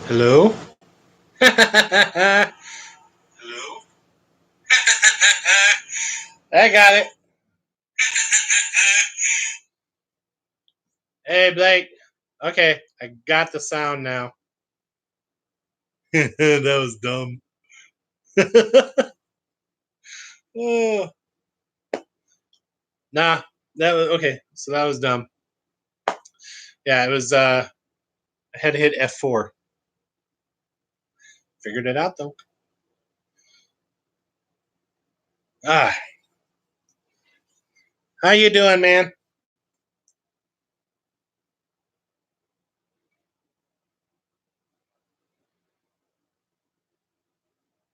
Hello? Hello? I got it. Hey, Blake. Okay, I got the sound now. That was dumb. Oh, nah, that was okay. So that was dumb. Yeah, it was. I had to hit F4. Figured it out though. Ah, how you doing, man?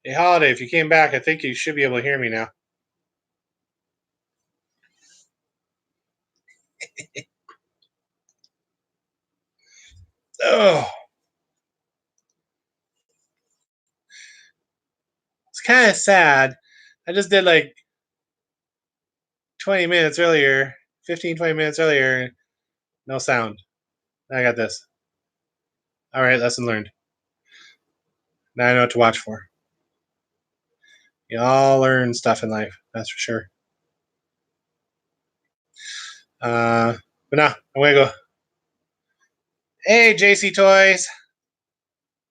Hey, Holiday, if you came back, I think you should be able to hear me now. Oh, it's kind of sad. I just did like 20 minutes earlier, 15, 20 minutes earlier, no sound. I got this. All right, lesson learned. Now I know what to watch for. You all learn stuff in life, that's for sure. But no, I'm gonna go. Hey, JC Toys.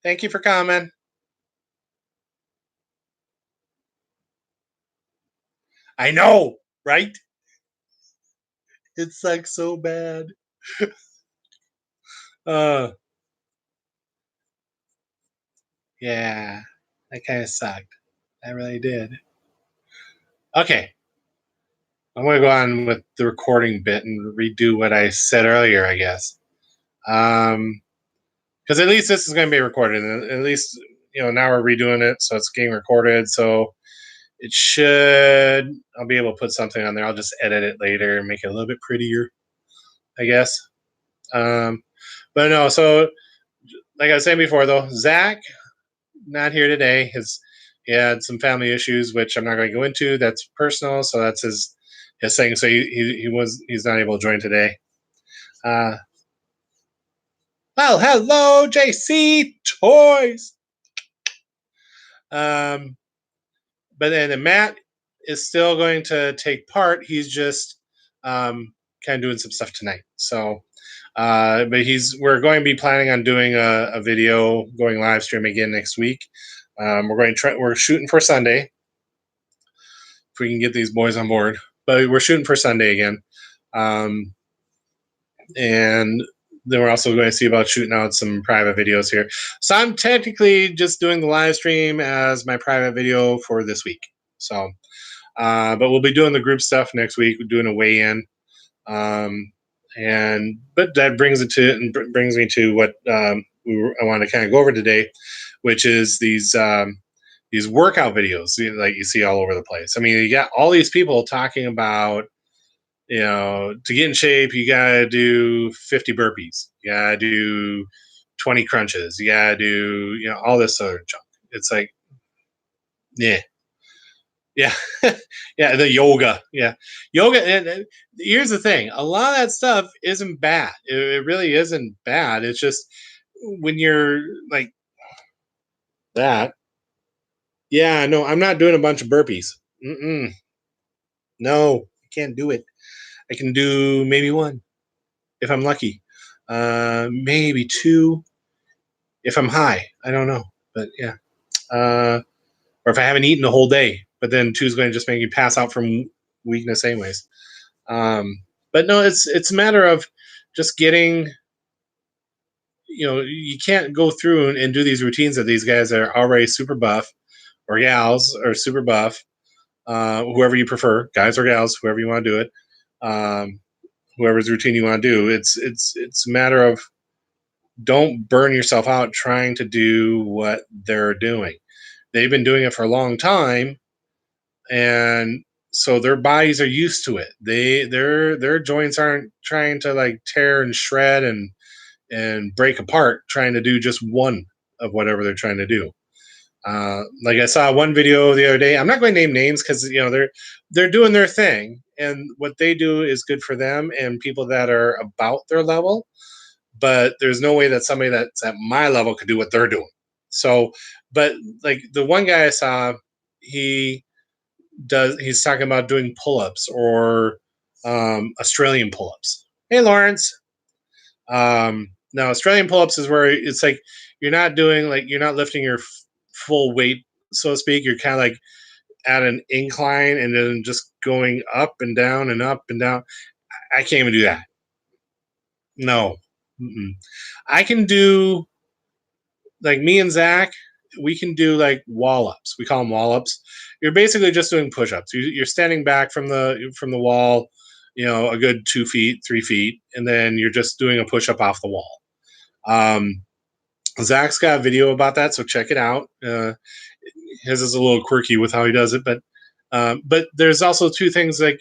Thank you for coming. I know, right? It sucks so bad. uh, yeah, that kind of sucked. That really did. Okay, I'm gonna go on with the recording bit and redo what I said earlier, I guess. Because at least this is gonna be recorded, and at least now we're redoing it, so it's getting recorded. So it should. I'll be able to put something on there. I'll just edit it later and make it a little bit prettier, I guess. But no, so like I was saying before, though, Zach not here today. He had some family issues, which I'm not going to go into. That's personal, so that's his thing. So he's not able to join today. Well, hello, JC Toys. Um, but then Matt is still going to take part. He's just kind of doing some stuff tonight. So, but we're going to be planning on doing a video, going live stream again next week. We're shooting for Sunday if we can get these boys on board. But we're shooting for Sunday again, and then we're also going to see about shooting out some private videos here. So I'm technically just doing the live stream as my private video for this week. So, but we'll be doing the group stuff next week. We're doing a weigh-in, but that brings me to what I want to kind of go over today, which is these workout videos like you see all over the place. I mean, you got all these people talking about, to get in shape, you gotta do 50 burpees, you gotta do 20 crunches, you gotta do, all this sort of junk. It's like, yeah, yeah, yeah, the yoga, yeah, yoga. And here's the thing: a lot of that stuff isn't bad. It really isn't bad. It's just when you're like that. Yeah, no, I'm not doing a bunch of burpees. Mm-mm. No, I can't do it. I can do maybe one if I'm lucky. Maybe two if I'm high. I don't know, but yeah. Or if I haven't eaten the whole day, but then two's going to just make you pass out from weakness, anyways. But no, it's a matter of just getting. You can't go through and do these routines that these guys are already super buff, or gals are super buff. Whoever you prefer, guys or gals, whoever you want to do it. Whoever's routine you want to do. It's a matter of don't burn yourself out trying to do what they're doing. They've been doing it for a long time, and so their bodies are used to it. Their joints aren't trying to like tear and shred and break apart trying to do just one of whatever they're trying to do. Like I saw one video the other day. I'm not going to name names because they're doing their thing, and what they do is good for them and people that are about their level. but there's no way that somebody that's at my level could do what they're doing. So, but like the one guy I saw, he he's talking about doing pull-ups or Australian pull-ups. Hey, Lawrence. Now Australian pull-ups is where it's like you're not lifting your full weight, so to speak. You're kind of like at an incline and then just going up and down and up and down. I can't even do that. No. Mm-mm. I can do like me and Zach. We can do like wall ups. We call them wall ups. You're basically just doing push ups. You're standing back from the wall, a good 2 feet, 3 feet, and then you're just doing a push up off the wall. Um, Zach's got a video about that, so check it out. His is a little quirky with how he does it, but there's also two things like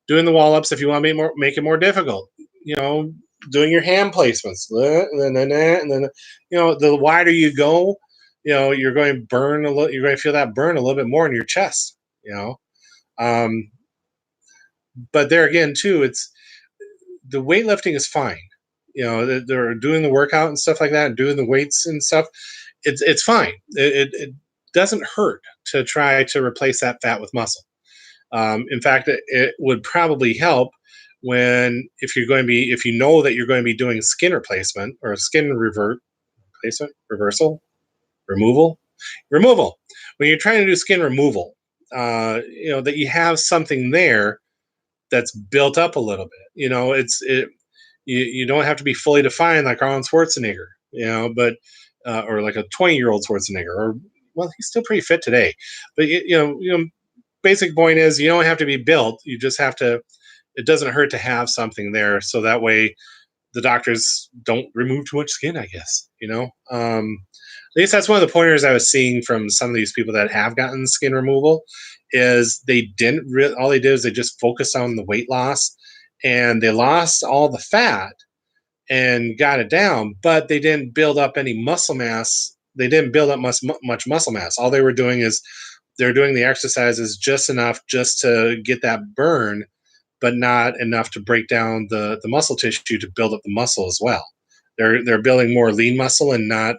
doing the wall ups if you want to make it more difficult. You know, doing your hand placements, and then the wider you go, you're going to burn a little. You're going to feel that burn a little bit more in your chest. Um, but there again, too, it's the weightlifting is fine. They're doing the workout and stuff like that, and doing the weights and stuff. It's fine. It doesn't hurt to try to replace that fat with muscle. In fact, it would probably help if you're going to be if you know that you're going to be doing skin replacement or skin replacement, removal. When you're trying to do skin removal, that you have something there that's built up a little bit. You don't have to be fully defined like Arnold Schwarzenegger, but or like a 20-year-old Schwarzenegger, or well, he's still pretty fit today, but basic point is you don't have to be built. You just have to. It doesn't hurt to have something there, so that way the doctors don't remove too much skin. I guess at least that's one of the pointers I was seeing from some of these people that have gotten skin removal. Is they didn't really all they did is they just focused on the weight loss, and they lost all the fat and got it down, but they didn't build up any muscle mass. They didn't build up much muscle mass. All they were doing is they're doing the exercises just enough just to get that burn, but not enough to break down the muscle tissue to build up the muscle as well. They're building more lean muscle and not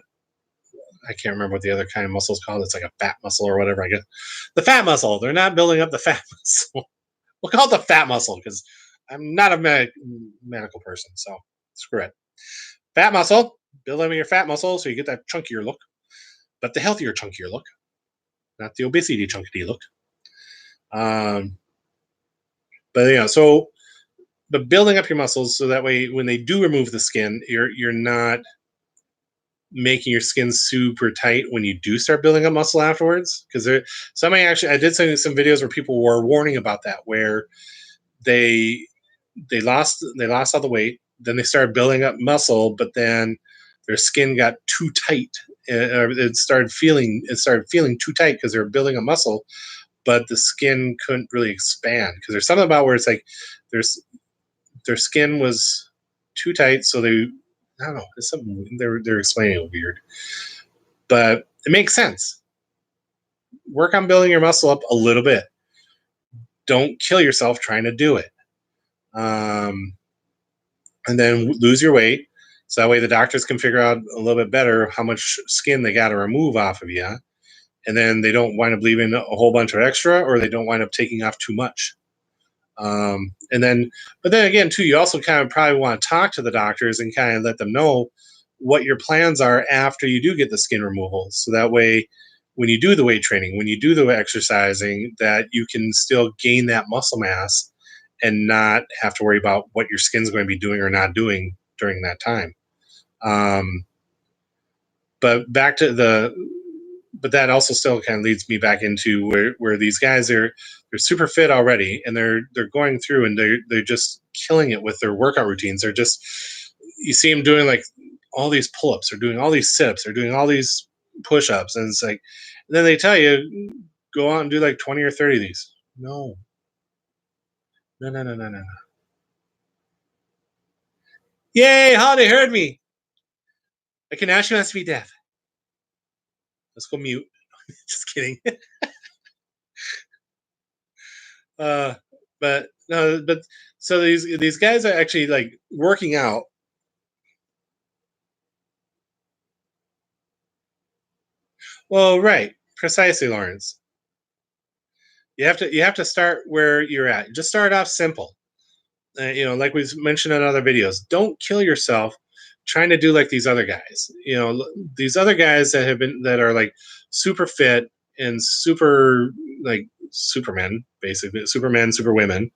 I can't remember what the other kind of muscle is called. It's like a fat muscle or whatever. I guess the fat muscle. They're not building up the fat muscle. We'll call it the fat muscle because I'm not a medical person, so screw it. Fat muscle. Build up your fat muscle so you get that chunkier look, but the healthier chunkier look, not the obesity chunky look. Um, but but building up your muscles so that way when they do remove the skin, you're not making your skin super tight when you do start building up muscle afterwards. Because somebody actually, I did some videos where people were warning about that, where they lost all the weight, then they started building up muscle, but then their skin got too tight. It started feeling too tight because they were building a muscle, but the skin couldn't really expand because there's something about where it's like their skin was too tight, so they I don't know. It's something they're explaining it weird, but it makes sense. Work on building your muscle up a little bit. Don't kill yourself trying to do it. Um, and then lose your weight. So that way the doctors can figure out a little bit better how much skin they got to remove off of you. And then they don't wind up leaving a whole bunch of extra, or they don't wind up taking off too much. But then again, too, you also kind of probably want to talk to the doctors and kind of let them know what your plans are after you do get the skin removal. So that way, when you do the weight training, when you do the exercising, that you can still gain that muscle mass and not have to worry about what your skin's going to be doing or not doing during that time. Um, but back to but that also still kind of leads me back into where these guys they're super fit already and they're going through and they're just killing it with their workout routines. They're just you see them doing like all these pull-ups, they're doing all these sit-ups, they're doing all these push-ups, and it's like and then they tell you go out and do like 20 or 30 of these. No, no, no, no, no, no, no. Yay! Holiday heard me. I can actually has to be deaf. Let's go mute. Just kidding. uh, but no, but so these guys are actually like working out Well, right. Precisely, Lawrence. You have to start where you're at. Just start off simple. Like we've mentioned in other videos, don't kill yourself trying to do like these other guys. These other guys that are like super fit and super like supermen, basically supermen, superwomen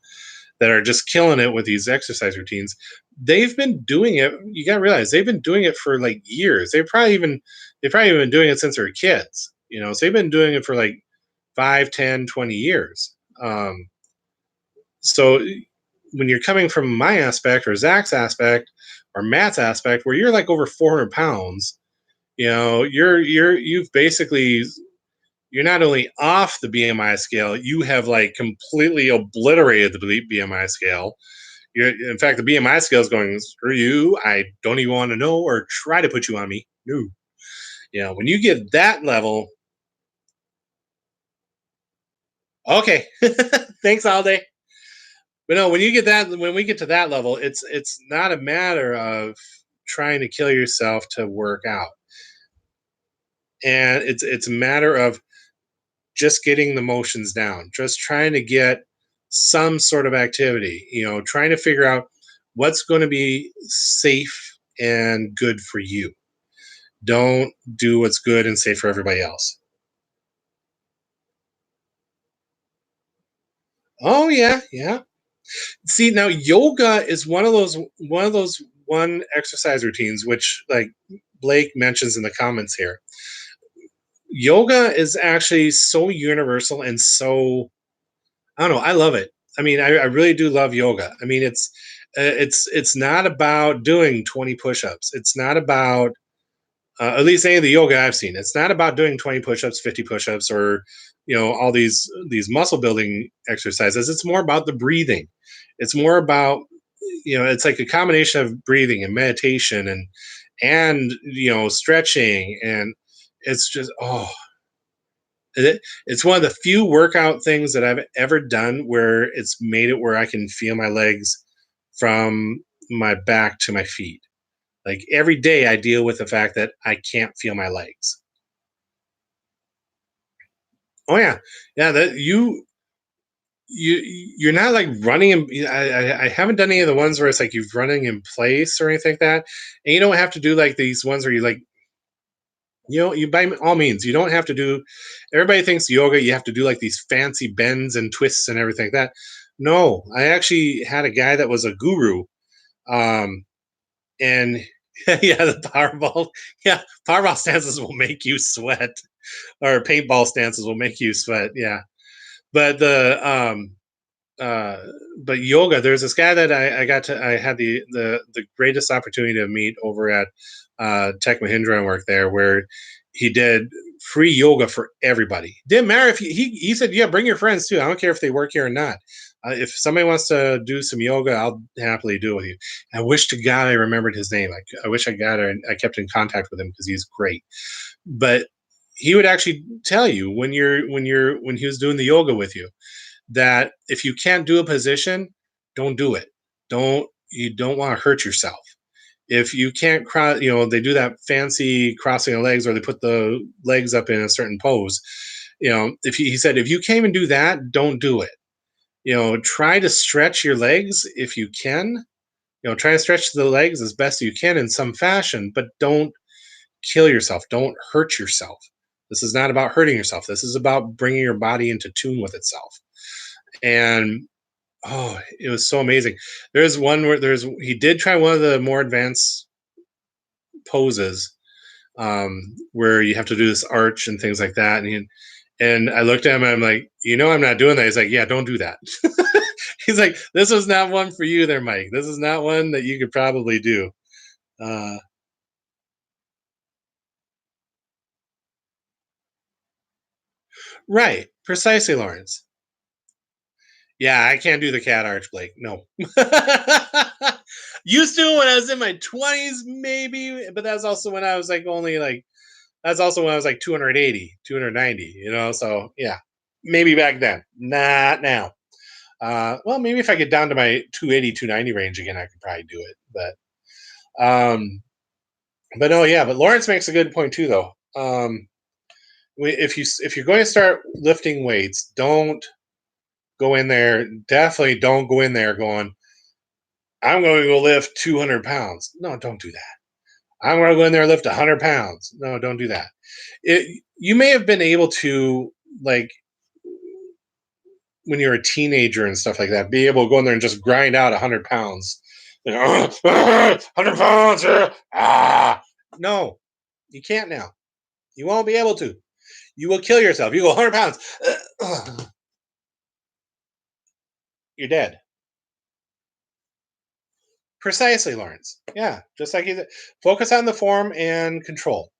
that are just killing it with these exercise routines. They've been doing it. You got to realize they've been doing it for like years. They've probably been doing it since they were kids. So they've been doing it for like 5, 10, 20 years. So when you're coming from my aspect or Zach's aspect or Matt's aspect, where you're like over 400 pounds, you've basically you're not only off the BMI scale, you have like completely obliterated the BMI scale. In fact, the BMI scale is going, screw you. I don't even want to know or try to put you on me. No. When you get that level, okay. Thanks all day. But no, when we get to that level, it's not a matter of trying to kill yourself to work out, and it's a matter of just getting the motions down, just trying to get some sort of activity. Trying to figure out what's going to be safe and good for you. Don't do what's good and safe for everybody else. Oh yeah, yeah. See, now yoga is one exercise routines which like Blake mentions in the comments here. Yoga is actually so universal and so I don't know, I love it. I mean, I really do love yoga. I mean, it's not about doing 20 push-ups. It's not about at least any of the yoga I've seen. It's not about doing 20 push-ups, 50 push-ups, or all these muscle building exercises. It's more about the breathing. It's more about it's like a combination of breathing and meditation and stretching, and it's just it's one of the few workout things that I've ever done where it's made it where I can feel my legs from my back to my feet. Like every day I deal with the fact that I can't feel my legs. Oh yeah. Yeah, that you're not like running I haven't done any of the ones where it's like you're running in place or anything like that. And you don't have to do like these ones where you like you by all means, you don't have to do. Everybody thinks yoga, you have to do like these fancy bends and twists and everything like that. No, I actually had a guy that was a guru, um, and yeah, the powerball, yeah, powerball stances will make you sweat, or paintball stances will make you sweat. Yeah, but uh, but yoga. There's this guy that I had the greatest opportunity to meet over at Tech Mahindra and work there, where he did free yoga for everybody. Didn't matter if he said, yeah, bring your friends too. I don't care if they work here or not. If somebody wants to do some yoga, I'll happily do it with you. I wish to God I remembered his name. I wish I got it and I kept in contact with him because he's great. But he would actually tell you when he was doing the yoga with you that if you can't do a position, don't do it. You don't want to hurt yourself. If you can't cross, they do that fancy crossing of legs, or they put the legs up in a certain pose. If he said if you can't even do that, don't do it. Try to stretch your legs if you can. Try to stretch the legs as best you can in some fashion, but don't kill yourself. Don't hurt yourself. This is not about hurting yourself. This is about bringing your body into tune with itself. And it was so amazing. There's one where he did try one of the more advanced poses, where you have to do this arch and things like that. And I looked at him and I'm like, I'm not doing that. He's like, yeah, don't do that. He's like, this was not one for you there, Mike. This is not one that you could probably do. Uh, right. Precisely, Lawrence. Yeah, I can't do the cat arch, Blake. No. Used to when I was in my 20s, maybe, but that's also when I was like only like that's also when I was like 280, 290, so yeah, maybe back then, not now. Well, maybe if I get down to my 280, 290 range again, I could probably do it. Um, but no, yeah, but Lawrence makes a good point too, though. if you're going to start lifting weights, don't go in there. Definitely don't go in there going, I'm going to go lift 200 pounds. No, don't do that. I'm going to go in there and lift 100 pounds. No, don't do that. You may have been able to, like, when you're a teenager and stuff like that, be able to go in there and just grind out 100 pounds. You know, 100 pounds. No, you can't now. You won't be able to. You will kill yourself. You go 100 pounds. You're dead. Precisely, Lawrence. Yeah, just like you said, focus on the form and control.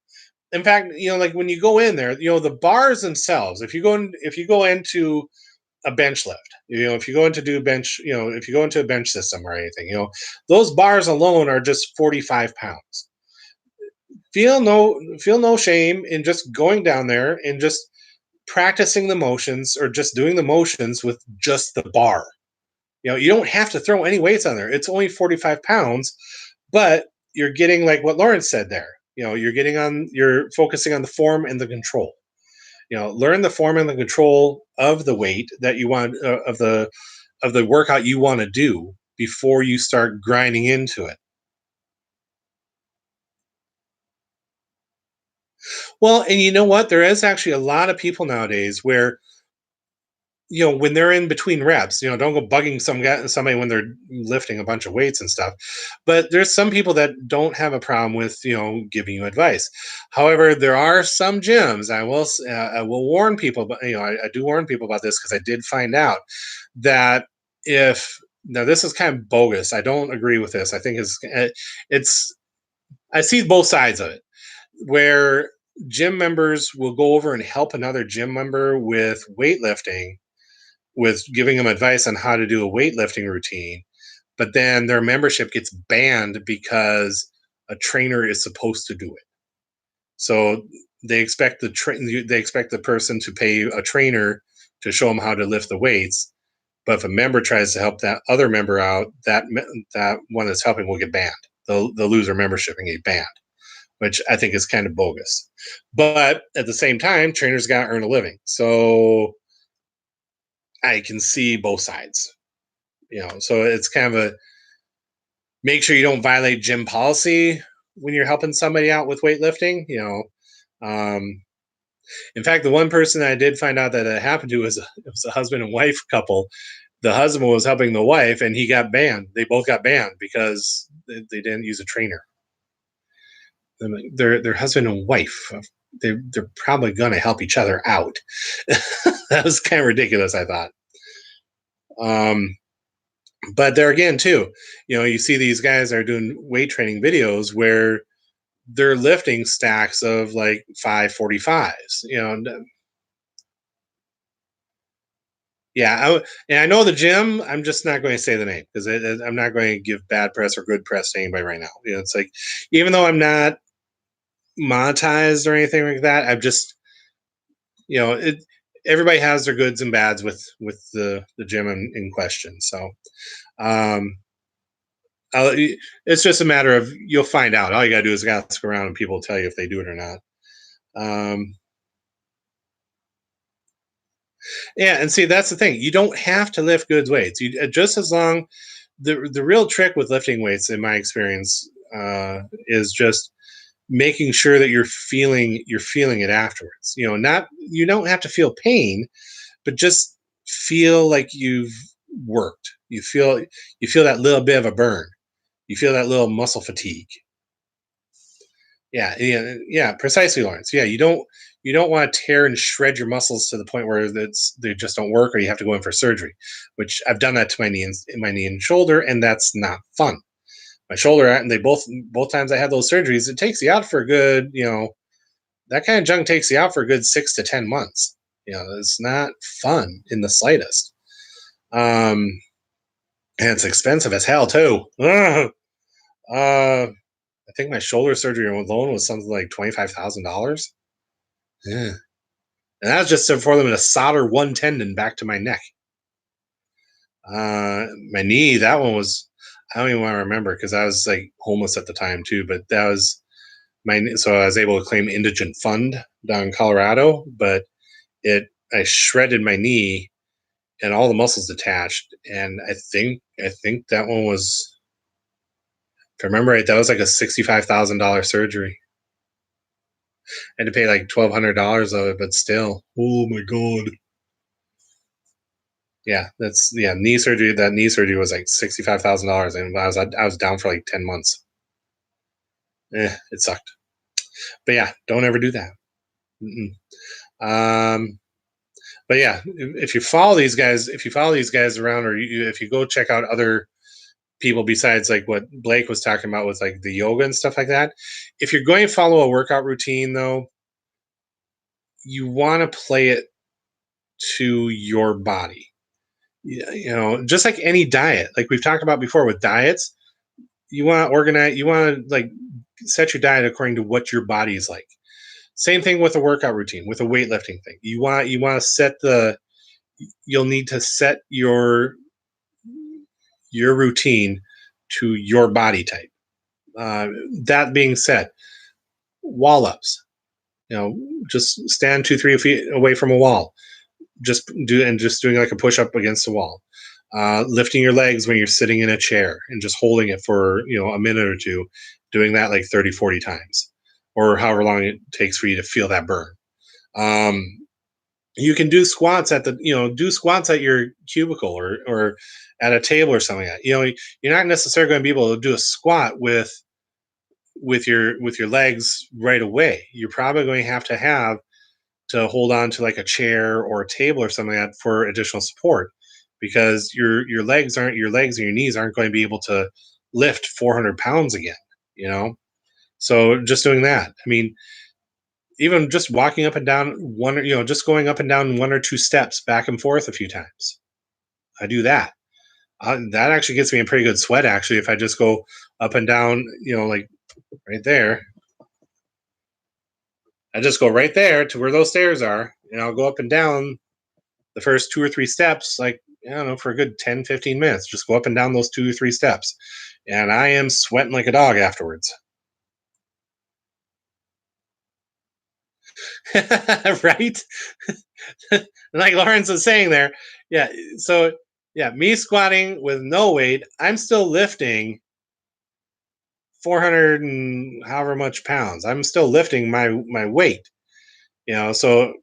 In fact, like when you go in there, the bars themselves. If you go into a bench lift, if you go into do bench, if you go into a bench system or anything, those bars alone are just 45 pounds. Feel no shame in just going down there and just practicing the motions or just doing the motions with just the bar. You don't have to throw any weights on there. It's only 45 pounds, but you're getting, like what Lawrence said there. You're focusing on the form and the control. Learn the form and the control of the weight that you want, of the workout you want to do before you start grinding into it. Well, and you know what? There is actually a lot of people nowadays where, when they're in between reps, don't go bugging somebody when they're lifting a bunch of weights and stuff. But there's some people that don't have a problem with, giving you advice. However, there are some gyms. I will warn people, but I do warn people about this because I did find out that if now this is kind of bogus. I don't agree with this. I think it's I see both sides of it where gym members will go over and help another gym member with weightlifting, with giving them advice on how to do a weightlifting routine, but then their membership gets banned because a trainer is supposed to do it. So they expect the person to pay a trainer to show them how to lift the weights. But if a member tries to help that other member out, that one that's helping will get banned. They'll lose their membership and get banned, which I think is kind of bogus. But at the same time, trainers got to earn a living. So I can see both sides. So it's kind of a, make sure you don't violate gym policy when you're helping somebody out with weightlifting. Um, in fact, the one person that I did find out that it happened to was a husband and wife couple. The husband was helping the wife, and he got banned. They both got banned because they didn't use a trainer. Their husband and wife. They're probably going to help each other out. That was kind of ridiculous, I thought. But there again, too, you see these guys are doing weight training videos where they're lifting stacks of like 545s. Yeah, and I know the gym. I'm just not going to say the name because I'm not going to give bad press or good press to anybody right now. It's like, even though I'm not monetized or anything like that, I've just, it. Everybody has their goods and bads with the gym in question. So, um, it's just a matter of, you'll find out. All you gotta do is ask around, and people will tell you if they do it or not. Um, yeah, and see, that's the thing. You don't have to lift good weights. Just as long, the real trick with lifting weights, in my experience, is just making sure that you're feeling it afterwards. Not, you don't have to feel pain, but just feel like you've worked. You feel that little bit of a burn. You feel that little muscle fatigue. Yeah, precisely, Lawrence. Yeah, you don't want to tear and shred your muscles to the point where they just don't work, or you have to go in for surgery. Which I've done that to my knee and shoulder, and that's not fun. My shoulder, and they both times I had those surgeries, it takes you out for a good, that kind of junk takes you out for a good 6 to 10 months. It's not fun in the slightest. Um, and it's expensive as hell too. I think my shoulder surgery alone was something like $25,000. Yeah. And that was just for them to solder one tendon back to my neck. My knee, that one was, I don't even want to remember because I was like homeless at the time too. But that was, So I was able to claim indigent fund down in Colorado, but it I shredded my knee and all the muscles detached, and I think that one was, if I remember right, that was like a $65,000 surgery. I had to pay like $1,200 of it, but still, oh my god. Yeah, that's yeah. Knee surgery. That knee surgery was like $65,000, and I was down for like 10 months. It sucked. But yeah, don't ever do that. Mm-mm. Um, but yeah, if you follow these guys, around, or if you go check out other people besides like what Blake was talking about with like the yoga and stuff like that, if you're going to follow a workout routine, though, you want to play it to your body. Just like any diet, like we've talked about before with diets, you want to organize, you want to like set your diet according to what your body is like. Same thing with a workout routine, with a weightlifting thing. You want to set the you'll need to set your routine to your body type. Uh, that being said, wall ups. Just stand 2, 3 feet away from a wall. Just doing like a push up against the wall. Lifting your legs when you're sitting in a chair and just holding it for a minute or two, doing that like 30, 40 times, or however long it takes for you to feel that burn. Um, you can do squats do squats at your cubicle, or at a table or something like that. You're not necessarily going to be able to do a squat with your legs right away. You're probably going to hold on to like a chair or a table or something like that for additional support, because your legs and your knees aren't going to be able to lift 400 pounds again. You know, so just doing that. I mean, even just walking up and down just going up and down one or two steps back and forth a few times. I do that. That actually gets me a pretty good sweat. Actually, if I just go up and down, like right there, I just go right there to where those stairs are, and I'll go up and down the first two or three steps, like, I don't know, for a good 10, 15 minutes. Just go up and down those 2 or 3 steps. And I am sweating like a dog afterwards. Right? Like Lawrence was saying there. Yeah. So, yeah, me squatting with no weight, I'm still lifting 400 and however much pounds. I'm still lifting my weight. So,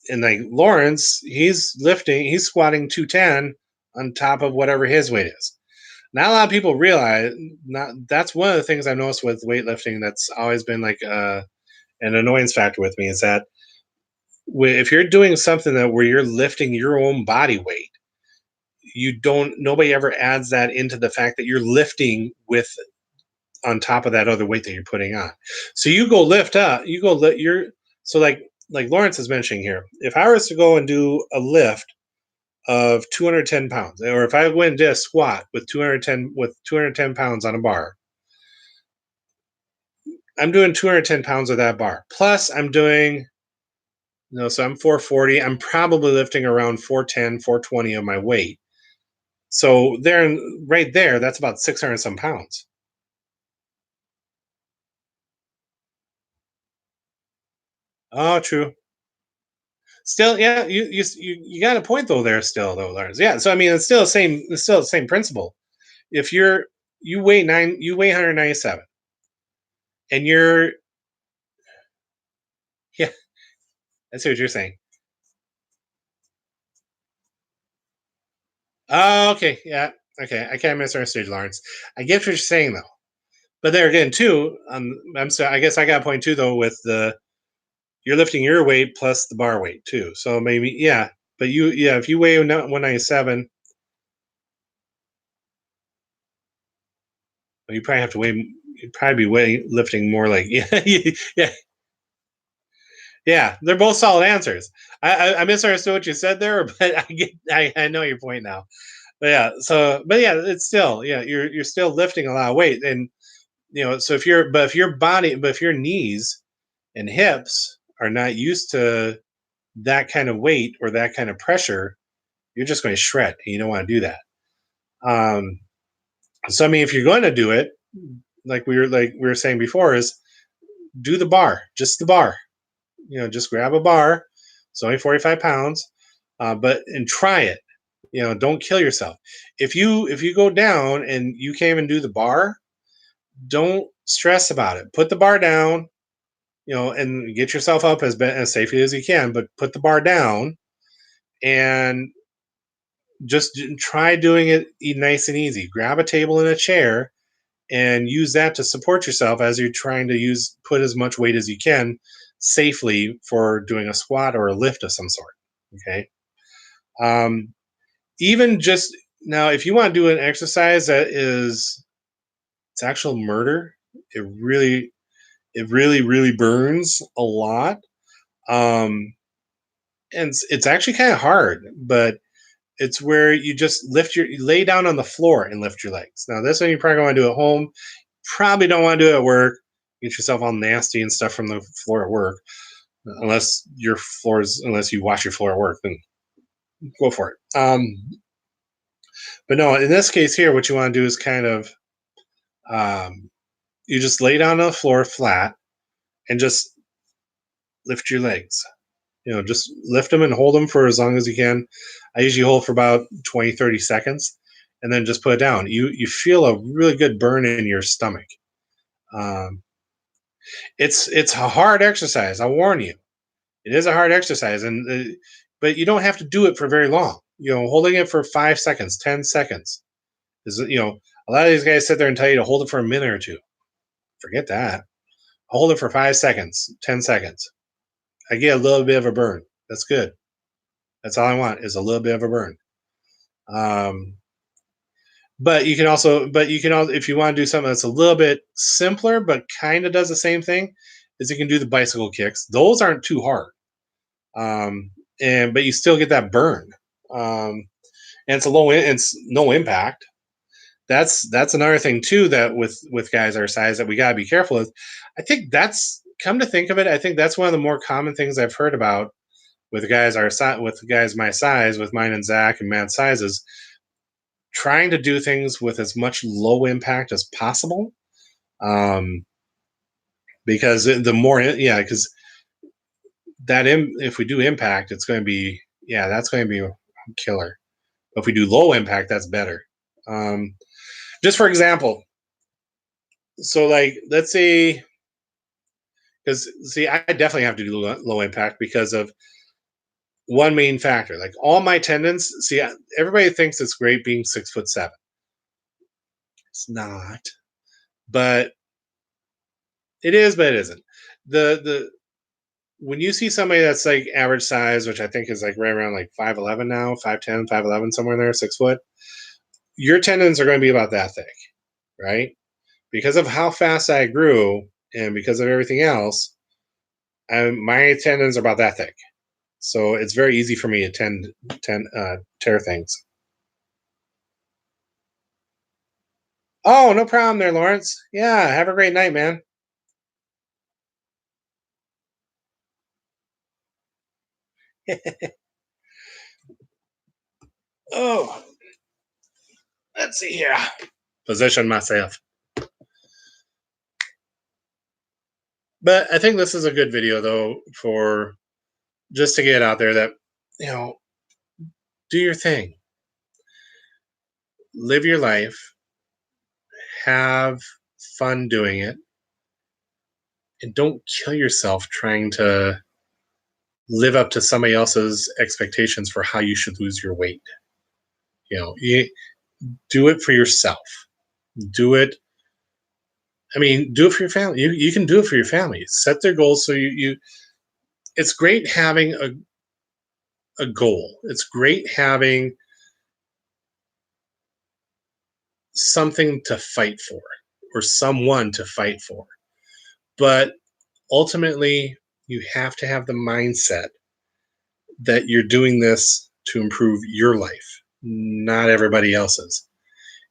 and like Lawrence, he's squatting 210 on top of whatever his weight is. Not a lot of people realize. Not That's one of the things I've noticed with weightlifting. That's always been like an annoyance factor with me, is that if you're doing something that where you're lifting your own body weight, nobody ever adds that into the fact that you're lifting with on top of that other weight that you're putting on. So you go lift up, you go lift your so like Lawrence is mentioning here. If I was to go and do a lift of 210 pounds, or if I went and did a squat with 210 pounds on a bar, I'm doing 210 pounds of that bar. Plus, I'm doing, so I'm 440. I'm probably lifting around 410, 420 of my weight. So right there, that's about 600 some pounds. Oh, true. Still, yeah, you got a point though there. Still though, Lars. Yeah. So I mean, it's still the same. It's still the same principle. If you weigh 197, and you're yeah, I see what you're saying. Oh, okay, yeah, okay. I can't misunderstand Lawrence. I get what you're saying though. But there again, too, I'm so I guess I got a point too though with the you're lifting your weight plus the bar weight too. So maybe yeah, but if you weigh 197, well, you probably have to weigh. You'd probably be lifting more like yeah, yeah. They're both solid answers. I misunderstood what you said there, but I know your point now. But yeah, but yeah, it's still you're still lifting a lot of weight, and so if your knees and hips are not used to that kind of weight or that kind of pressure, you're just going to shred, and you don't want to do that. um so I mean, if you're going to do it, like we were saying before, is do the bar, just the bar. Just grab a bar. It's only 45 pounds, but and try it. Don't kill yourself. If you go down and you can't even do the bar, don't stress about it. Put the bar down, and get yourself up as safely as you can. But put the bar down and just try doing it nice and easy. Grab a table and a chair and use that to support yourself as you're trying to put as much weight as you can safely for doing a squat or a lift of some sort. Okay. Um, Even just now, if you want to do an exercise that is it's actual murder, it really burns a lot. And it's actually kind of hard, but it's where you lay down on the floor and lift your legs. Now, this one you probably want to do at home. Probably don't want to do it at work. Get yourself all nasty and stuff from the floor at work. Unless you wash your floor at work, then go for it. But no, in this case here, what you want to do is kind of you just lay down on the floor flat and just lift your legs. Just lift them and hold them for as long as you can. I usually hold for about 20, 30 seconds and then just put it down. You feel a really good burn in your stomach. Um, it's a hard exercise. I warn you, it is a hard exercise, but you don't have to do it for very long. Holding it for 5 seconds, 10 seconds is a lot of these guys sit there and tell you to hold it for a minute or two. Forget that. Hold it for 5 seconds, 10 seconds. I get a little bit of a burn. That's good. That's all I want is a little bit of a burn. But if you want to do something that's a little bit simpler, but kind of does the same thing, is you can do the bicycle kicks. Those aren't too hard. But you still get that burn. And it's no impact. That's another thing too, that with guys our size that we gotta be careful with. I think that's come to think of it. I think that's one of the more common things I've heard about with guys my size, with mine and Zach and Matt's sizes, trying to do things with as much low impact as possible. Because because if we do impact, it's going to be that's going to be a killer. But if we do low impact, that's better. Just for example, so like let's say, because see, I definitely have to do low impact because of one main factor. Like all my tendons, see, everybody thinks it's great being 6'7". It's not, but it is, but it isn't. The When you see somebody that's like average size, which I think is like right around like 5'11" now, 5'10", 5'11", somewhere in there, 6 foot, your tendons are going to be about that thick, right? Because of how fast I grew and because of everything else, my tendons are about that thick. So it's very easy for me to tear things. Oh, no problem there, Lawrence. Yeah, have a great night, man. Oh, let's see here. Position myself. But I think this is a good video, though, for just to get out there that, you know, do your thing, live your life, have fun doing it, and don't kill yourself trying to live up to somebody else's expectations for how you should lose your weight. You do it for yourself. Do it. I mean, do it for your family. You can do it for your family. Set their goals so you. It's great having a goal. It's great having something to fight for or someone to fight for. But ultimately, you have to have the mindset that you're doing this to improve your life, not everybody else's.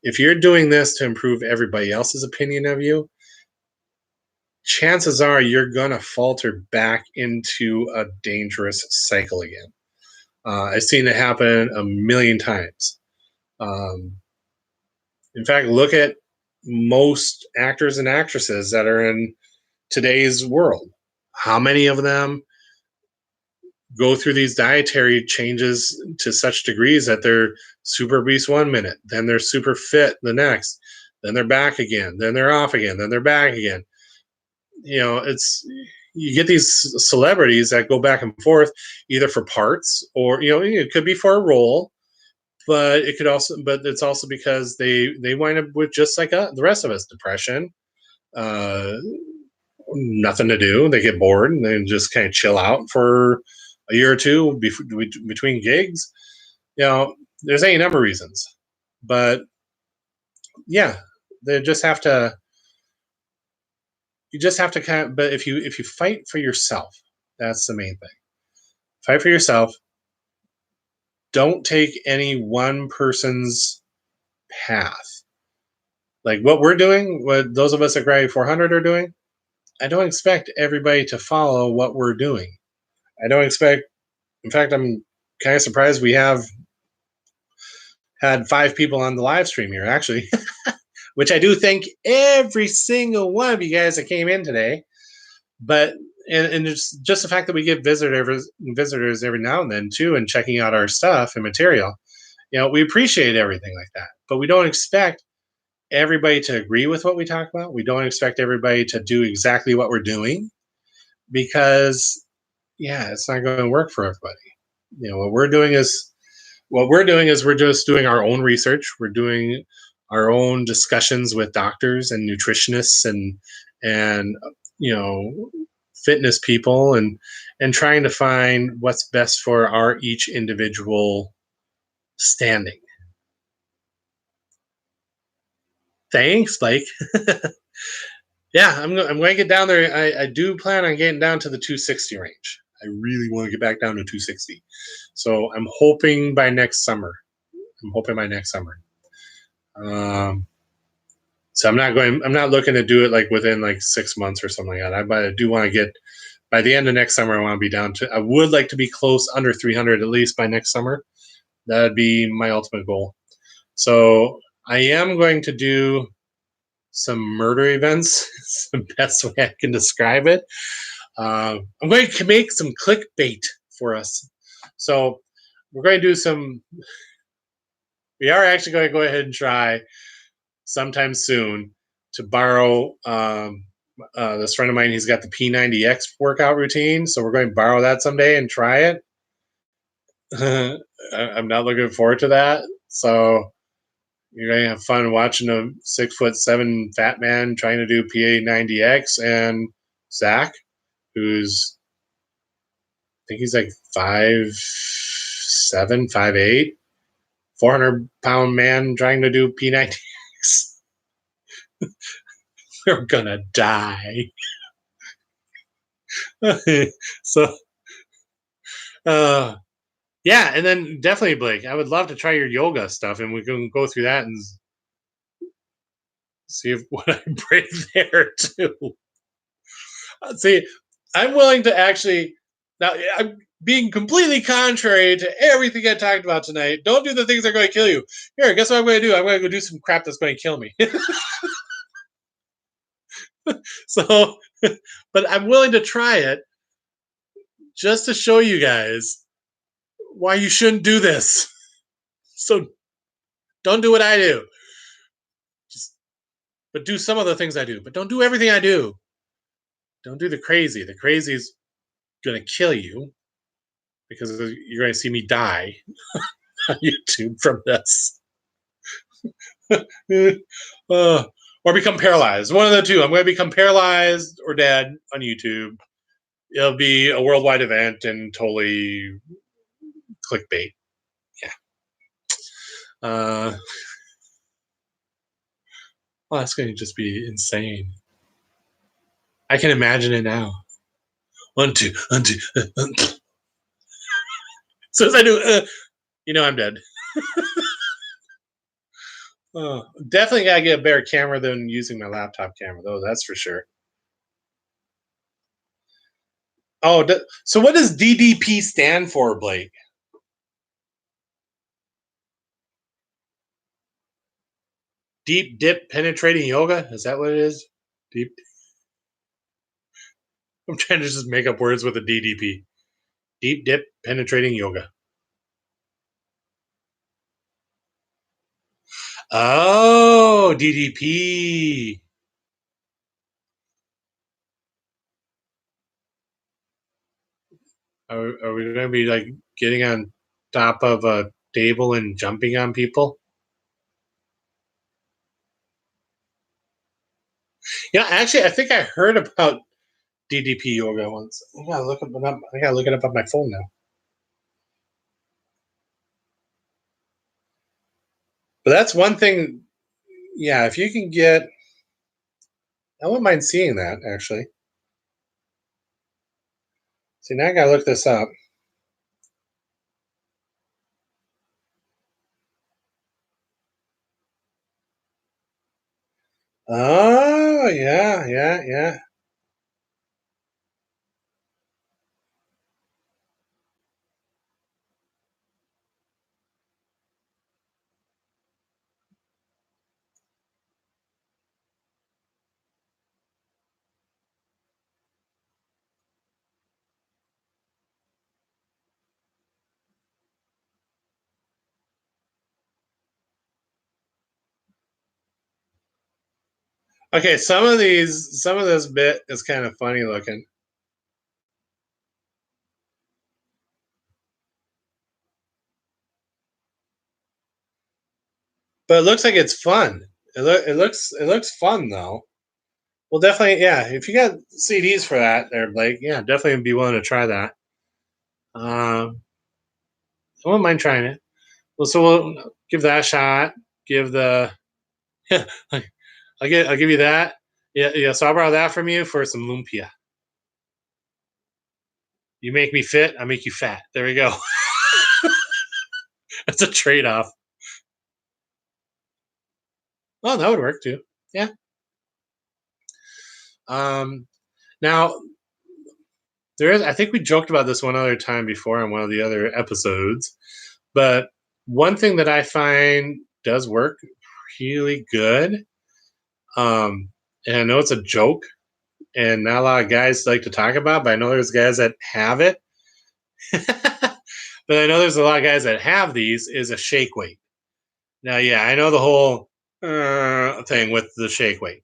If you're doing this to improve everybody else's opinion of you, chances are you're going to falter back into a dangerous cycle again. I've seen it happen a million times. Um, in fact, look at most actors and actresses that are in today's world. How many of them go through these dietary changes to such degrees that they're super obese 1 minute, then they're super fit the next, then they're back again, then they're off again, then they're back again. It's you get these celebrities that go back and forth either for parts or it could be for a role, but it's also because they wind up with just like the rest of us, depression, uh, nothing to do. They get bored and they just kind of chill out for a year or two between gigs. There's any number of reasons, but yeah, they just have to. You just have to kind of. But if you fight for yourself, that's the main thing. Fight for yourself. Don't take any one person's path. Like what we're doing, what those of us at Gravity 400 are doing. I don't expect everybody to follow what we're doing. I don't expect. In fact, I'm kind of surprised we have had 5 people on the live stream here, actually, which I do thank every single one of you guys that came in today. But and just the fact that we get visitors every now and then too, and checking out our stuff and material, we appreciate everything like that. But we don't expect everybody to agree with what we talk about. We don't expect everybody to do exactly what we're doing because, yeah, it's not going to work for everybody. What we're doing is we're just doing our own research. We're doing our own discussions with doctors and nutritionists and you know fitness people and trying to find what's best for our each individual standing. Thanks, Blake. Yeah, I'm going to get down there. I do plan on getting down to the 260 range. I really want to get back down to 260. So I'm hoping by next summer. Um, so I'm not looking to do it like within like 6 months or something like that. But I do want to get by the end of next summer. I want to be down to. I would like to be close under 300 at least by next summer. That'd be my ultimate goal. So I am going to do some murder events. It's the best way I can describe it. I'm going to make some clickbait for us. So we're going to do some. We are actually going to go ahead and try sometime soon to borrow this friend of mine. He's got the P90X workout routine, so we're going to borrow that someday and try it. I'm not looking forward to that. So you're going to have fun watching a 6'7" fat man trying to do P90X, and Zach, who's I think he's like 5'7", 5'8", 400-pound man trying to do P90X. We're gonna die. So, yeah, and then definitely, Blake, I would love to try your yoga stuff, and we can go through that and see what I bring there too. See, I'm willing to actually. Now, I'm being completely contrary to everything I talked about tonight. Don't do the things that are going to kill you. Here, guess what I'm going to do? I'm going to go do some crap that's going to kill me. So, but I'm willing to try it just to show you guys why you shouldn't do this. So don't do what I do. But do some of the things I do. But don't do everything I do. Don't do the crazy. The crazy is going to kill you because you're going to see me die on YouTube from this. Or become paralyzed. One of the two. I'm going to become paralyzed or dead on YouTube. It'll be a worldwide event and totally clickbait. Yeah. Well, that's going to just be insane. I can imagine it now. 1, 2, 1, 2. So as I do, I'm dead. Definitely gotta get a better camera than using my laptop camera, though. That's for sure. Oh, so what does DDP stand for, Blake? Deep dip penetrating yoga? Is that what it is? Deep. I'm trying to just make up words with a DDP. Deep dip penetrating yoga. Oh, DDP. Are we going to be like getting on top of a table and jumping on people? Yeah, actually, I think I heard about DDP yoga once. I gotta look it up. I gotta look it up on my phone now. But that's one thing. Yeah, if you can get, I wouldn't mind seeing that actually. See, now I gotta look this up. Oh, yeah, yeah, yeah. Okay, some of this bit is kind of funny looking, but it looks like it's fun. It looks fun though. Well, definitely, yeah. If you got CDs for that, there, Blake, yeah, definitely be willing to try that. I wouldn't mind trying it. Well, so we'll give that a shot. Give the yeah, I'll give you that. Yeah, yeah. So I'll borrow that from you for some lumpia. You make me fit, I make you fat. There we go. That's a trade off. Well, that would work too. Yeah. Um, now there is. I think we joked about this one other time before on one of the other episodes, but one thing that I find does work really good. And I know it's a joke, and not a lot of guys like to talk about, but I know there's guys that have it. But I know there's a lot of guys that have these. Is a shake weight. Now, yeah, I know the whole thing with the shake weight.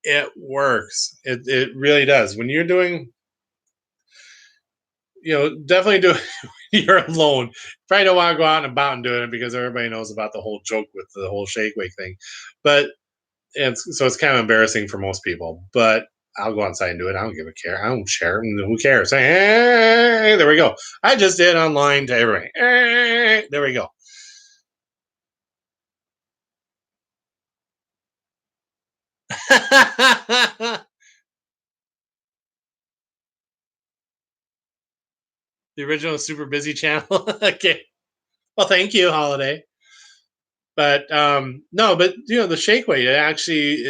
It works. It really does. When you're doing, definitely do it when you're alone. Probably don't want to go out and about and doing it because everybody knows about the whole joke with the whole shake weight thing. But it's kind of embarrassing for most people. But I'll go outside and do it. I don't give a care. I don't share. Who cares? Hey, there we go. I just did online to everybody. Hey, there we go. The original Super Busy channel. Okay. Well, thank you, Holiday. But no, but the shake weight, it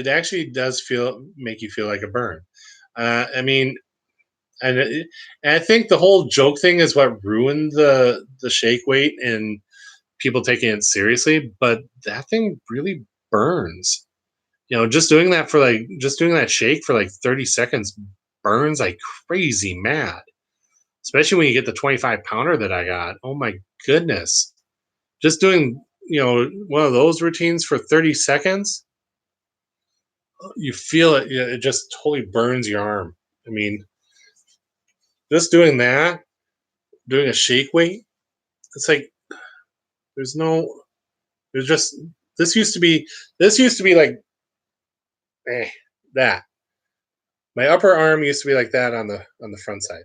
actually does make you feel like a burn. I mean, and I think the whole joke thing is what ruined the shake weight and people taking it seriously. But that thing really burns. Just doing that shake for like 30 seconds burns like crazy mad. Especially when you get the 25 pounder that I got. Oh my goodness! Just doing one of those routines for 30 seconds, you feel it. It just totally burns your arm. I mean, just doing that, doing a shake weight, it's like there's no, there's just this used to be like eh, that. My upper arm used to be like that on the front side.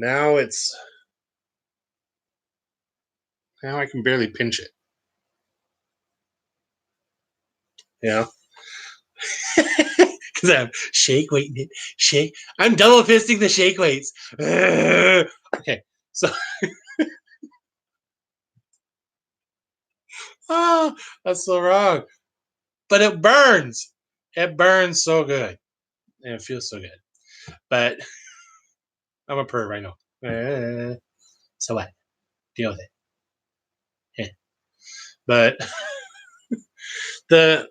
Now now I can barely pinch it. Yeah, because I'm shake weighting it. Shake. I'm double fisting the shake weights. Okay, so oh, that's so wrong. But it burns. It burns so good. And it feels so good. But I'm a perv, I know. So what? Deal with it. Yeah. But the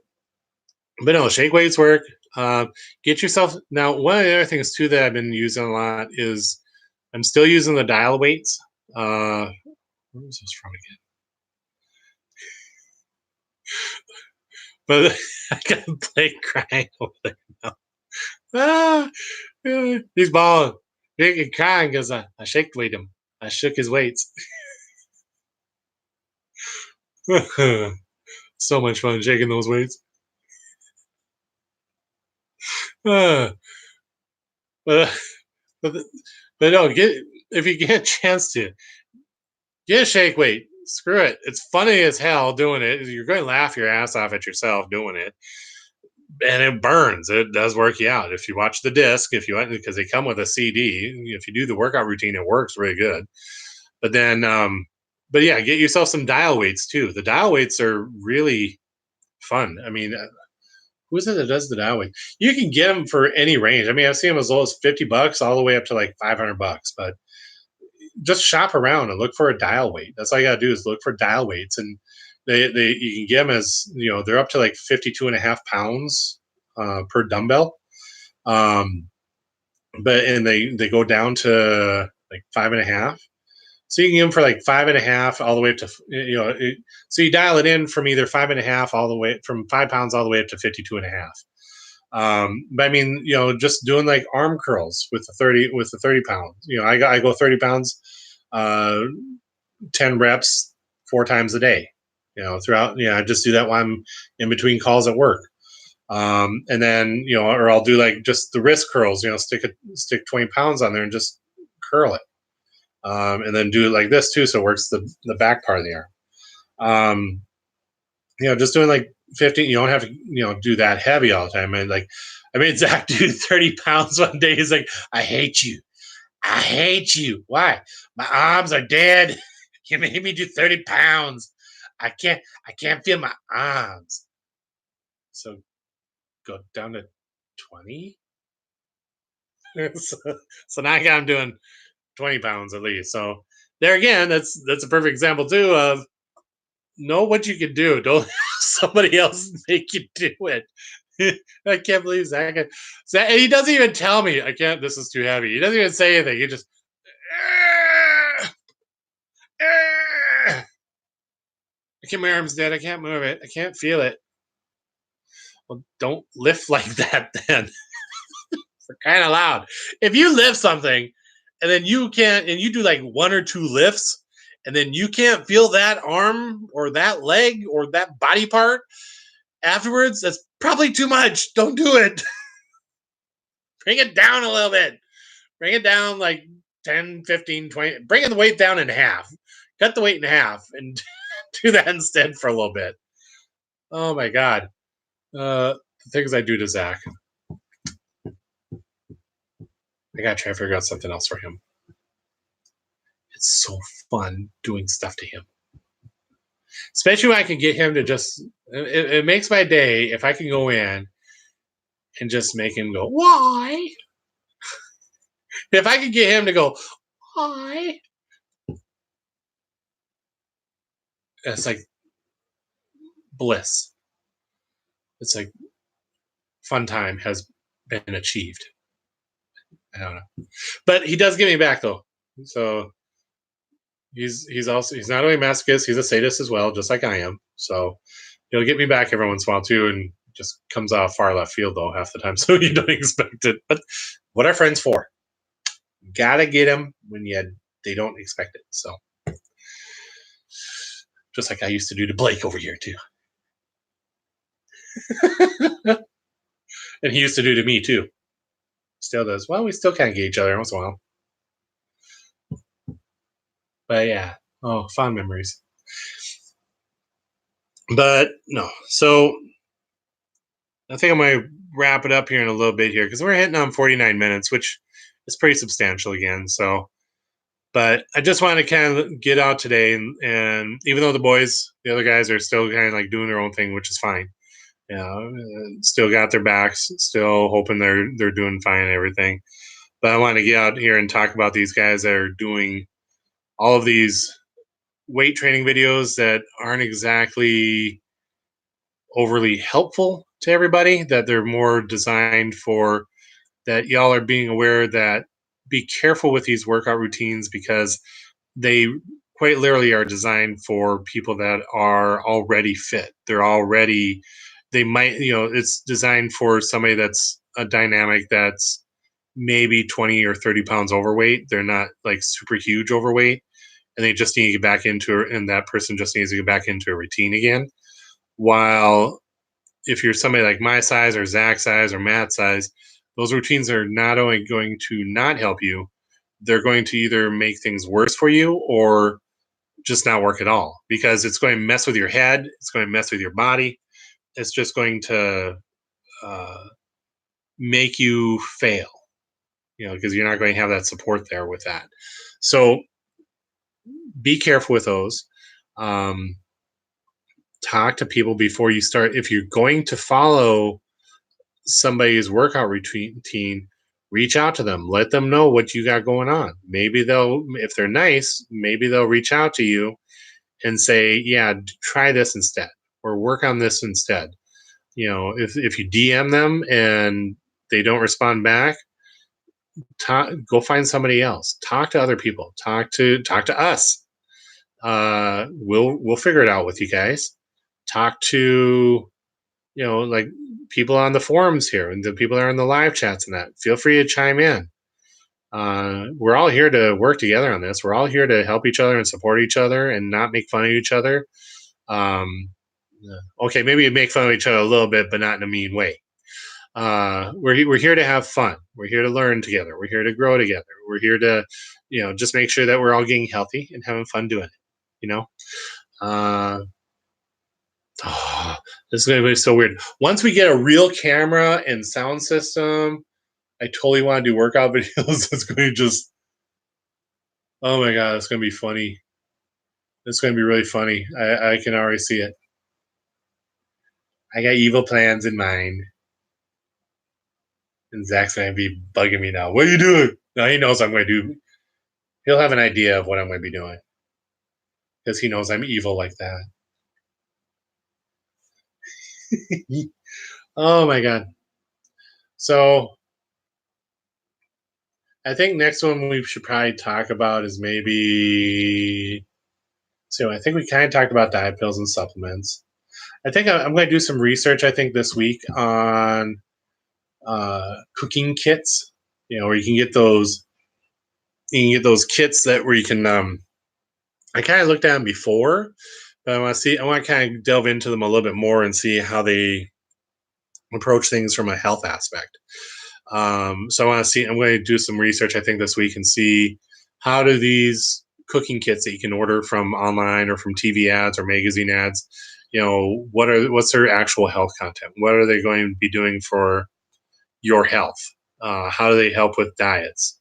but no, shake weights work. Get yourself now. One of the other things too that I've been using a lot is I'm still using the dial weights. Where was this from again? But I got Blake crying over there now. Ah, he's bald. He's crying because I shaked weight him. I shook his weights. So much fun shaking those weights. Uh, but, but but no, get if you get a chance to get a shake weight. Screw it. It's funny as hell doing it. You're going to laugh your ass off at yourself doing it, and it burns. It does work you out if you watch the disc. If you want, because they come with a CD. If you do the workout routine, it works really good. But then, but yeah, get yourself some dial weights too. The dial weights are really fun. I mean, who is it that does the dial weight? You can get them for any range. I mean, I've seen them as low as $50 all the way up to like $500. But just shop around and look for a dial weight. That's all you gotta do is look for dial weights, and they you can get them as they're up to like 52 and a half pounds per dumbbell. Um, but and they go down to like 5.5. So you can get them for like 5.5 all the way up to so you dial it in from either 5.5 all the way from 5 pounds all the way up to 52 and a half. But I mean, just doing like arm curls with the 30 pounds. I go 30 pounds, uh, 10 reps 4 times a day. Throughout. I just do that while I'm in between calls at work. And then or I'll do like just the wrist curls. Stick 20 pounds on there and just curl it. And then do it like this too, so it works the back part of the arm. Um, just doing like 50. You don't have to do that heavy all the time. And like I made Zach do 30 pounds one day. He's like, I hate you. I hate you. Why? My arms are dead. You made me do 30 pounds. I can't feel my arms. So go down to 20. so, so now I got him doing 20 pounds at least. So there again, that's a perfect example too of know what you can do. Don't have somebody else make you do it. I can't believe Zach. Zach. And he doesn't even tell me I can't. This is too heavy. He doesn't even say anything. He just. I can't. My arm's dead. I can't move it. I can't feel it. Well, don't lift like that then. For crying out loud. If you lift something and then you can't, and you do like 1 or 2 lifts, and then you can't feel that arm or that leg or that body part afterwards, that's probably too much. Don't do it. Bring it down a little bit. Bring it down like 10, 15, 20. Bring the weight down in half. Cut the weight in half and do that instead for a little bit. Oh my God. The things I do to Zach. I gotta try to figure out something else for him. It's so fun doing stuff to him. Especially when I can get him to just, it makes my day if I can go in and just make him go, why? If I could get him to go, why? It's like bliss. It's like fun time has been achieved. I don't know. But he does get me back though. So he's not only a masochist, he's a sadist as well, just like I am. So he'll get me back every once in a while too, and just comes out far left field though half the time, so you don't expect it. But what are friends for? Gotta get them when they don't expect it. So just like I used to do to Blake over here too, and he used to do to me too. Still does. Well, we still kind of get each other once in a while. But yeah, oh, fond memories. But no, so I think I'm gonna wrap it up here in a little bit here because we're hitting on 49 minutes, which is pretty substantial again. So, but I just want to kind of get out today, and even though the other guys are still kind of like doing their own thing, which is fine. Still got their backs, still hoping they're doing fine and everything. But I want to get out here and talk about these guys that are doing all of these weight training videos that aren't exactly overly helpful to everybody, that they're more designed for, that y'all are being aware that be careful with these workout routines because they quite literally are designed for people that are already fit. They're already, they might, it's designed for somebody that's a dynamic that's maybe 20 or 30 pounds overweight. They're not like super huge overweight, and they just need to get back into it, and that person just needs to get back into a routine again. While if you're somebody like my size or Zach's size or Matt's size, those routines are not only going to not help you, they're going to either make things worse for you or just not work at all, because it's going to mess with your head, it's going to mess with your body, it's just going to uh, make you fail, because you're not going to have that support there with that. So be careful with those. Um, Talk to people before you start. If you're going to follow somebody's workout routine, reach out to them, let them know what you got going on. Maybe they'll, if they're nice, maybe they'll reach out to you and say, yeah, try this instead, or work on this instead. If you DM them and they don't respond back, go find somebody else, talk to other people, talk to us. We'll figure it out with you guys. Talk to, like, people on the forums here and the people that are in the live chats and that. Feel free to chime in. We're all here to work together on this. We're all here to help each other and support each other and not make fun of each other. Um, okay, maybe make fun of each other a little bit, but not in a mean way. We're here to have fun. We're here to learn together. We're here to grow together. We're here to, just make sure that we're all getting healthy and having fun doing it. You know, uh, oh, this is going to be so weird. Once we get a real camera and sound system, I totally want to do workout videos. It's going to just, oh my God, it's going to be funny. It's going to be really funny. I can already see it. I got evil plans in mind. And Zach's going to be bugging me now. What are you doing? Now he knows I'm going to do, he'll have an idea of what I'm going to be doing because he knows I'm evil like that. Oh my God. So I think next one we should probably talk about is maybe, so I think we kind of talked about diet pills and supplements. I think I'm going to do some research, I think, this week on cooking kits, where you can get those kits that where you can, I kind of looked at them before, but I want to kind of delve into them a little bit more and see how they approach things from a health aspect. So I'm going to do some research, I think, this week and see how do these cooking kits that you can order from online or from TV ads or magazine ads, what's their actual health content? What are they going to be doing for your health? How do they help with diets?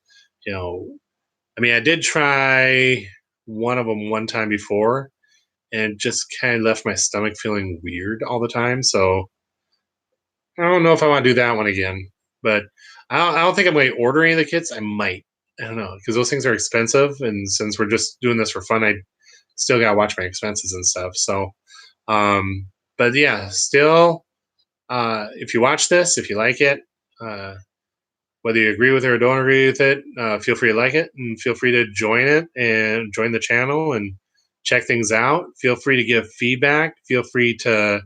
I did try one of them one time before and just kind of left my stomach feeling weird all the time. So I don't know if I want to do that one again, but I don't think I'm going to order any of the kits. I might. I don't know, because those things are expensive, and since we're just doing this for fun, I still got to watch my expenses and stuff. So, um, but yeah, still, if you watch this, if you like it, uh, whether you agree with it or don't agree with it, feel free to like it and feel free to join it and join the channel and check things out. Feel free to give feedback. Feel free to,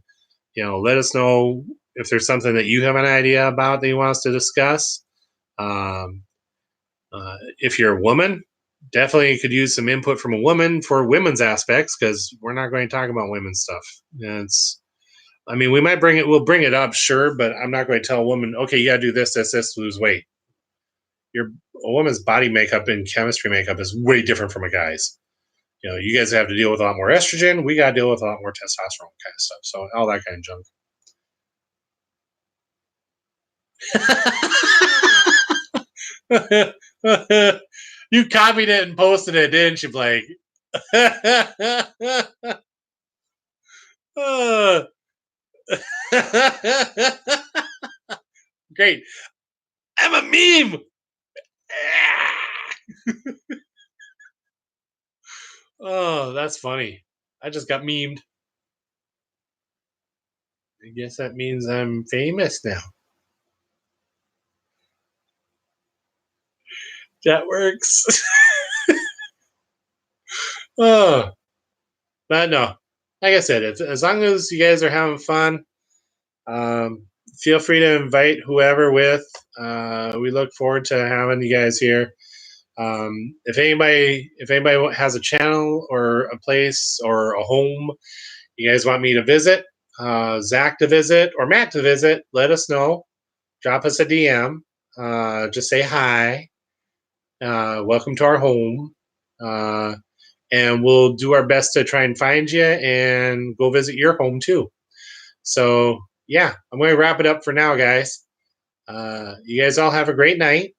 let us know if there's something that you have an idea about that you want us to discuss. Um, if you're a woman, definitely could use some input from a woman for women's aspects, because we're not going to talk about women's stuff. We might we'll bring it up, sure, but I'm not going to tell a woman, okay, you got to do this, to lose weight. A woman's body makeup and chemistry makeup is way different from a guy's. You guys have to deal with a lot more estrogen. We got to deal with a lot more testosterone kind of stuff. So all that kind of junk. You copied it and posted it, didn't you, Blake? Great. I'm a meme. Oh, that's funny. I just got memed. I guess that means I'm famous now. That works. Oh, but no, like I said, as long as you guys are having fun, um, feel free to invite whoever with. We look forward to having you guys here. If anybody has a channel or a place or a home you guys want me to visit, Zach to visit, or Matt to visit, let us know. Drop us a DM. Just say hi. Welcome to our home. Uh, and we'll do our best to try and find you and go visit your home too. So, yeah, I'm going to wrap it up for now, guys. You guys all have a great night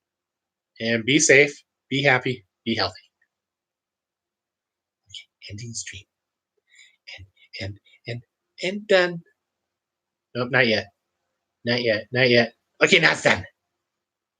and be safe, be happy, be healthy. Ending stream. And, and, and, and done. Nope, not yet. Not yet. Not yet. Okay, now it's done.